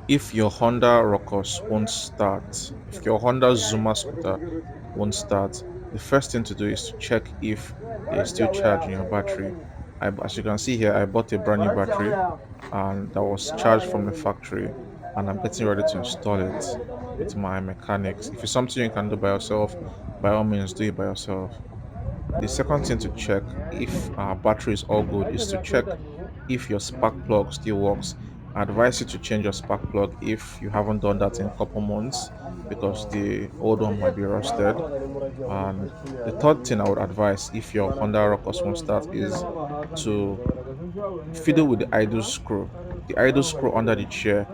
If your Honda Ruckus won't start, if your Honda Zuma scooter won't start, the first thing to do is to check if there's still charge in your battery. As you can see here, I bought a brand new battery and that was charged from the factory, and I'm getting ready to install it with my mechanics. If it's something you can do by yourself, by all means do it by yourself. The second thing to check if our battery is all good is to check if your spark plug still works. I advise you to change your spark plug if you haven't done that in a couple months, because the old one might be rusted. And the third thing I would advise if your Honda Ruckus won't start is to fiddle with the idle screw. The idle screw under the chair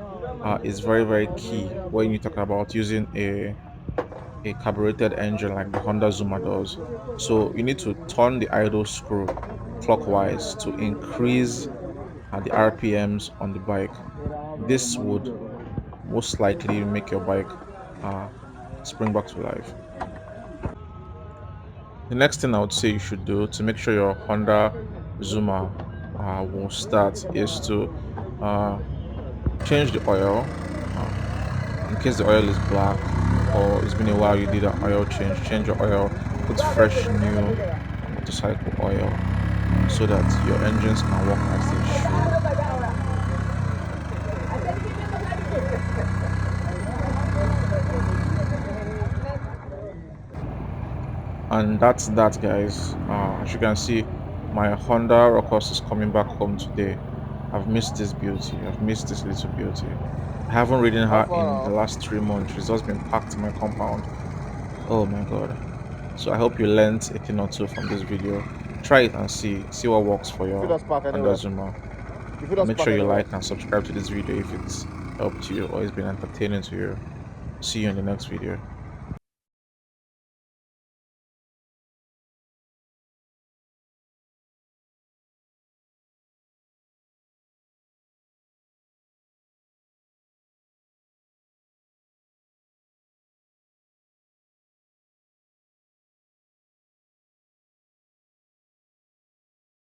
is very, very key when you talk about using a carbureted engine like the Honda Zuma does. So you need to turn the idle screw clockwise to increase the RPMs on the bike. This would most likely make your bike uh, spring back to life. The next thing I would say you should do to make sure your Honda Zuma will start is to uh, change the oil. In case the oil is black or it's been a while you did an oil change, change your oil, put fresh new motorcycle oil so that your engines can work as they should. And that's that, guys. As you can see, my Honda Ruckus is coming back home today. I've missed this beauty. I've missed this little beauty. I haven't ridden her in the last 3 months. She's just been packed in my compound. Oh my god. So I hope you learned a thing or two from this video. Try it and see what works for If it your does park Honda anywhere. Zuma. If it And does make park sure you anywhere. like and subscribe to this video if it's helped you or it's been entertaining to you. See you in the next video.